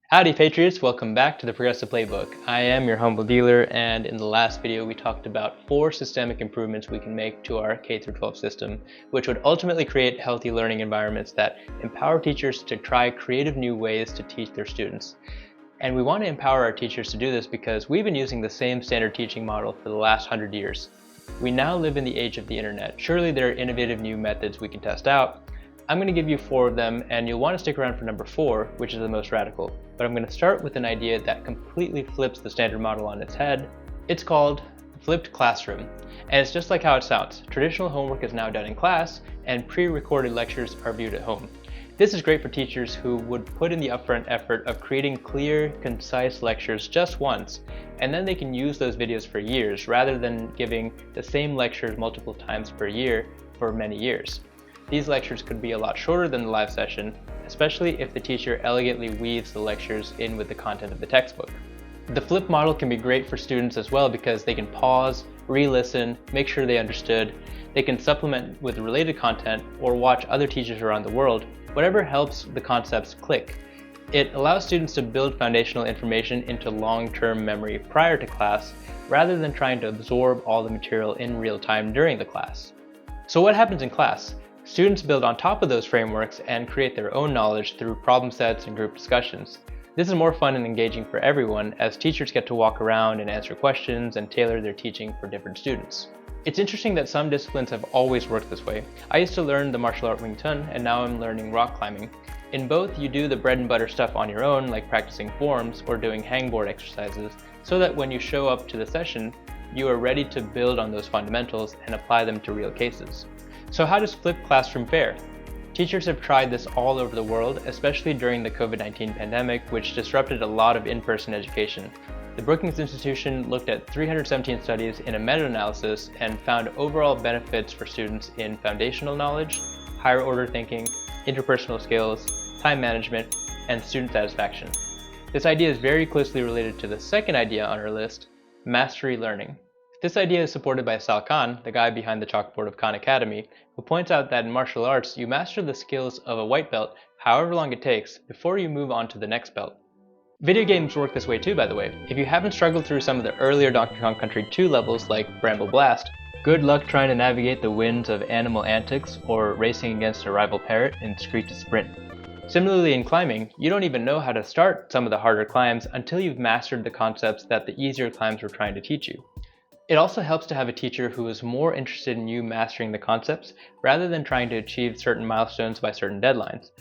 Howdy Patriots, welcome back to the Progressive Playbook. I am your humble dealer, and in the last video we talked about 4 systemic improvements we can make to our K-12 system, which would ultimately create healthy learning environments that empower teachers to try creative new ways to teach their students. And we want to empower our teachers to do this because we've been using the same standard teaching model for the last 100 years. We now live in the age of the internet. Surely there are innovative new methods we can test out. I'm going to give you 4 of them, and you'll want to stick around for number 4, which is the most radical. But I'm going to start with an idea that completely flips the standard model on its head. It's called the flipped classroom. And it's just like how it sounds. Traditional homework is now done in class, and pre-recorded lectures are viewed at home. This is great for teachers who would put in the upfront effort of creating clear, concise lectures just once, and then they can use those videos for years rather than giving the same lectures multiple times per year for many years. These lectures could be a lot shorter than the live session, especially if the teacher elegantly weaves the lectures in with the content of the textbook. The flip model can be great for students as well because they can pause, re-listen, make sure they understood. They can supplement with related content or watch other teachers around the world, whatever helps the concepts click. It allows students to build foundational information into long-term memory prior to class, rather than trying to absorb all the material in real time during the class. So what happens in class? Students build on top of those frameworks and create their own knowledge through problem sets and group discussions. This is more fun and engaging for everyone, as teachers get to walk around and answer questions and tailor their teaching for different students. It's interesting that some disciplines have always worked this way. I used to learn the martial art Wing Chun, and now I'm learning rock climbing. In both, you do the bread and butter stuff on your own, like practicing forms or doing hangboard exercises, so that when you show up to the session, you are ready to build on those fundamentals and apply them to real cases. So how does flipped classroom fare? Teachers have tried this all over the world, especially during the COVID-19 pandemic, which disrupted a lot of in-person education. The Brookings Institution looked at 317 studies in a meta-analysis and found overall benefits for students in foundational knowledge, higher order thinking, interpersonal skills, time management, and student satisfaction. This idea is very closely related to the second idea on our list, mastery learning. This idea is supported by Salman Khan, the guy behind the chalkboard of Khan Academy, who points out that in martial arts, you master the skills of a white belt however long it takes before you move on to the next belt. Video games work this way too, by the way. If you haven't struggled through some of the earlier Donkey Kong Country 2 levels like Bramble Blast, good luck trying to navigate the winds of Animal Antics or racing against a rival parrot in Screech's Sprint. Similarly in climbing, you don't even know how to start some of the harder climbs until you've mastered the concepts that the easier climbs were trying to teach you. It also helps to have a teacher who is more interested in you mastering the concepts rather than trying to achieve certain milestones by certain deadlines.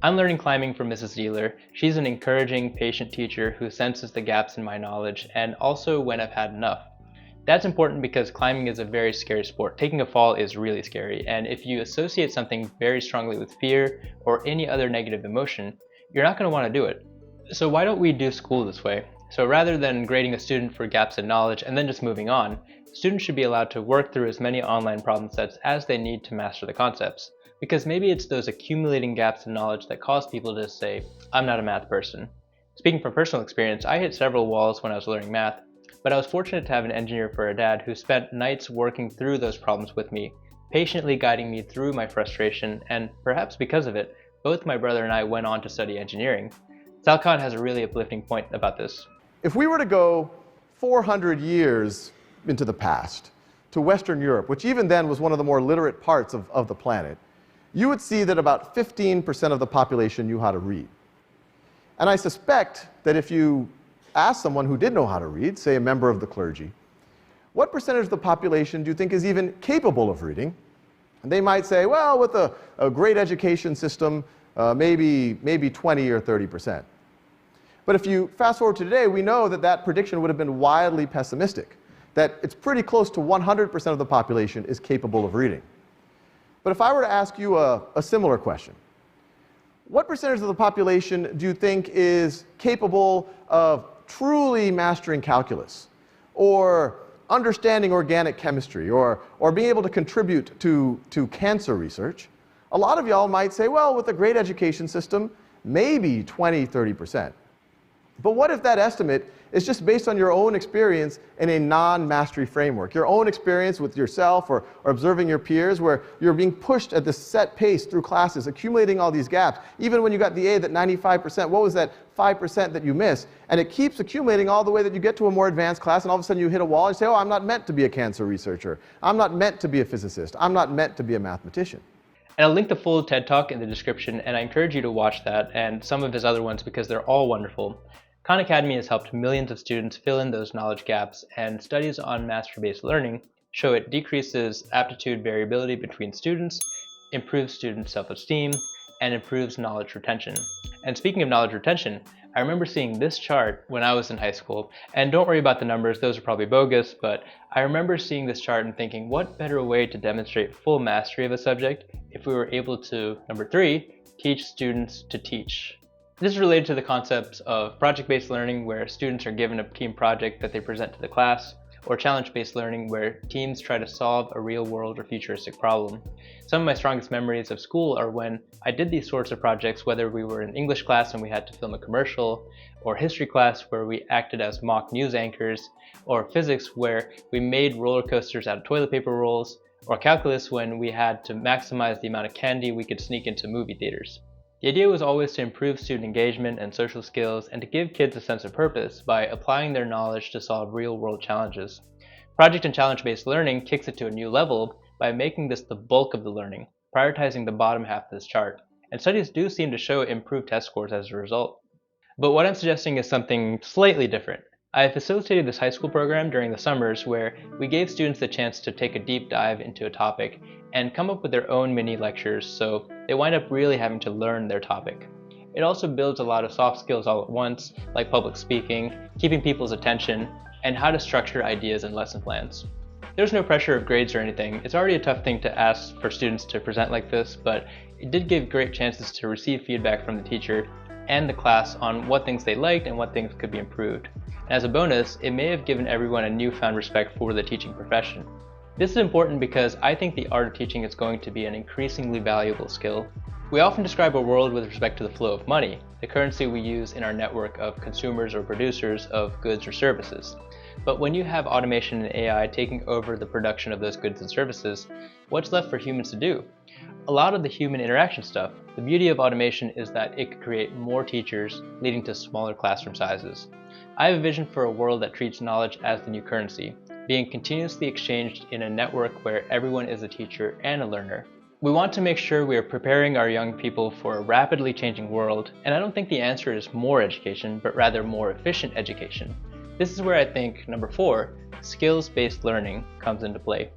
I'm learning climbing from Mrs. Dealer. She's an encouraging, patient teacher who senses the gaps in my knowledge and also when I've had enough. That's important because climbing is a very scary sport. Taking a fall is really scary, and if you associate something very strongly with fear or any other negative emotion, you're not going to want to do it. So why don't we do school this way? So rather than grading a student for gaps in knowledge and then just moving on, students should be allowed to work through as many online problem sets as they need to master the concepts. Because maybe it's those accumulating gaps in knowledge that cause people to say, I'm not a math person. Speaking from personal experience, I hit several walls when I was learning math, but I was fortunate to have an engineer for a dad who spent nights working through those problems with me, patiently guiding me through my frustration, and perhaps because of it, both my brother and I went on to study engineering. Salman Khan has a really uplifting point about this. If we were to go 400 years into the past to Western Europe, which even then was one of the more literate parts of the planet, you would see that about 15% of the population knew how to read. And I suspect that if you ask someone who did know how to read, say a member of the clergy, what percentage of the population do you think is even capable of reading? And they might say, well, with a great education system, maybe 20 or 30%. But if you fast forward to today, we know that that prediction would have been wildly pessimistic, that it's pretty close to 100% of the population is capable of reading. But if I were to ask you a similar question, what percentage of the population do you think is capable of truly mastering calculus, or understanding organic chemistry, or being able to contribute to cancer research? A lot of y'all might say, well, with a great education system, maybe 20, 30%. But what if that estimate It's just based on your own experience in a non-mastery framework. Your own experience with yourself or observing your peers, where you're being pushed at this set pace through classes, accumulating all these gaps. Even when you got the A, that 95%, what was that 5% that you missed? And it keeps accumulating all the way that you get to a more advanced class, and all of a sudden you hit a wall and you say, oh, I'm not meant to be a cancer researcher. I'm not meant to be a physicist. I'm not meant to be a mathematician. And I'll link the full TED Talk in the description, and I encourage you to watch that and some of his other ones because they're all wonderful. Khan Academy has helped millions of students fill in those knowledge gaps, and studies on mastery-based learning show it decreases aptitude variability between students, improves student self-esteem, and improves knowledge retention. And speaking of knowledge retention, I remember seeing this chart when I was in high school, and don't worry about the numbers, those are probably bogus, but I remember seeing this chart and thinking, what better way to demonstrate full mastery of a subject if we were able to, number 3, teach students to teach. This is related to the concepts of project-based learning, where students are given a team project that they present to the class, or challenge-based learning, where teams try to solve a real-world or futuristic problem. Some of my strongest memories of school are when I did these sorts of projects, whether we were in English class and we had to film a commercial, or history class where we acted as mock news anchors, or physics where we made roller coasters out of toilet paper rolls, or calculus when we had to maximize the amount of candy we could sneak into movie theaters. The idea was always to improve student engagement and social skills and to give kids a sense of purpose by applying their knowledge to solve real-world challenges. Project and challenge-based learning kicks it to a new level by making this the bulk of the learning, prioritizing the bottom half of this chart, and studies do seem to show improved test scores as a result. But what I'm suggesting is something slightly different. I facilitated this high school program during the summers where we gave students the chance to take a deep dive into a topic and come up with their own mini lectures, so they wind up really having to learn their topic. It also builds a lot of soft skills all at once, like public speaking, keeping people's attention, and how to structure ideas and lesson plans. There's no pressure of grades or anything. It's already a tough thing to ask for students to present like this, but it did give great chances to receive feedback from the teacher and the class on what things they liked and what things could be improved. And as a bonus, it may have given everyone a newfound respect for the teaching profession. This is important because I think the art of teaching is going to be an increasingly valuable skill. We often describe a world with respect to the flow of money, the currency we use in our network of consumers or producers of goods or services. But when you have automation and AI taking over the production of those goods and services, what's left for humans to do? A lot of the human interaction stuff. The beauty of automation is that it could create more teachers, leading to smaller classroom sizes. I have a vision for a world that treats knowledge as the new currency, being continuously exchanged in a network where everyone is a teacher and a learner. We want to make sure we are preparing our young people for a rapidly changing world, and I don't think the answer is more education, but rather more efficient education. This is where I think, number 4, skills-based learning comes into play.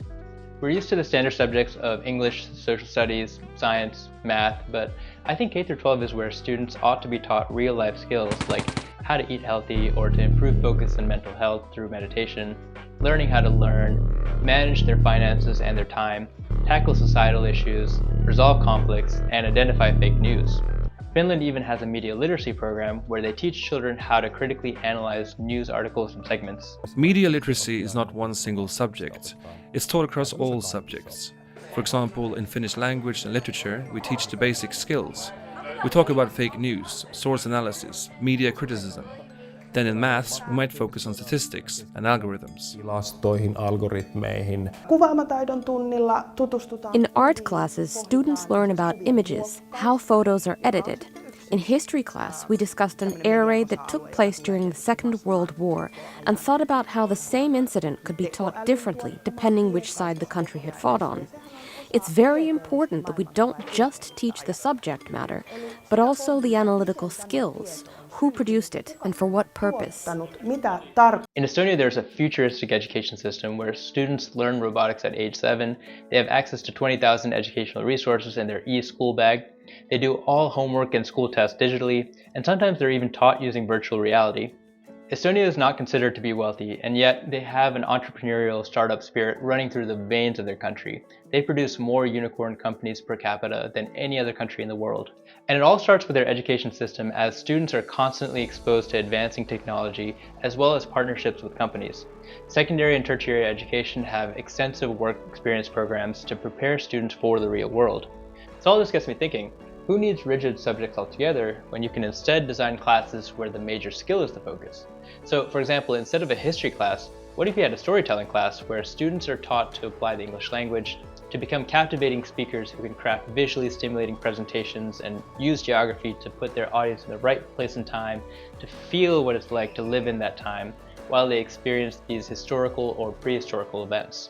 We're used to the standard subjects of English, social studies, science, math, but I think K-12 is where students ought to be taught real-life skills like how to eat healthy or to improve focus and mental health through meditation, learning how to learn, manage their finances and their time, tackle societal issues, resolve conflicts, and identify fake news. Finland even has a media literacy program where they teach children how to critically analyze news articles and segments. Media literacy is not one single subject. It's taught across all subjects. For example, in Finnish language and literature, we teach the basic skills. We talk about fake news, source analysis, media criticism. Then in maths, we might focus on statistics and algorithms. In art classes, students learn about images, how photos are edited. In history class, we discussed an air raid that took place during the Second World War and thought about how the same incident could be taught differently depending which side the country had fought on. It's very important that we don't just teach the subject matter, but also the analytical skills. Who produced it and for what purpose? In Estonia, there's a futuristic education system where students learn robotics at age 7. They have access to 20,000 educational resources in their e-school bag. They do all homework and school tests digitally, and sometimes they're even taught using virtual reality. Estonia is not considered to be wealthy, and yet they have an entrepreneurial startup spirit running through the veins of their country. They produce more unicorn companies per capita than any other country in the world. And it all starts with their education system, as students are constantly exposed to advancing technology as well as partnerships with companies. Secondary and tertiary education have extensive work experience programs to prepare students for the real world. So all this gets me thinking, Who needs rigid subjects altogether when you can instead design classes where the major skill is the focus? So, for example, instead of a history class, what if you had a storytelling class where students are taught to apply the English language, to become captivating speakers who can craft visually stimulating presentations and use geography to put their audience in the right place and time, to feel what it's like to live in that time while they experience these historical or prehistorical events?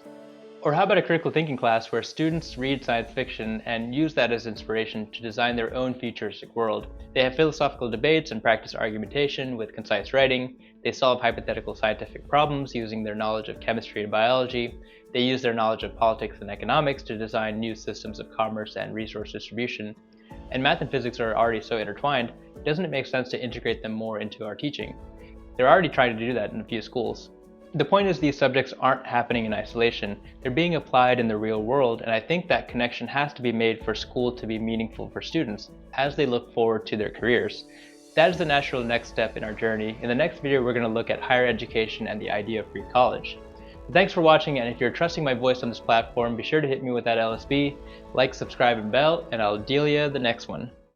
Or how about a critical thinking class where students read science fiction and use that as inspiration to design their own futuristic world? They have philosophical debates and practice argumentation with concise writing. They solve hypothetical scientific problems using their knowledge of chemistry and biology. They use their knowledge of politics and economics to design new systems of commerce and resource distribution. And math and physics are already so intertwined, doesn't it make sense to integrate them more into our teaching? They're already trying to do that in a few schools. The point is, these subjects aren't happening in isolation. They're being applied in the real world, and I think that connection has to be made for school to be meaningful for students as they look forward to their careers. That is the natural next step in our journey. In the next video, we're going to look at higher education and the idea of free college. Thanks for watching, and if you're trusting my voice on this platform, be sure to hit me with that LSB, like, subscribe, and bell, and I'll deal ya the next one.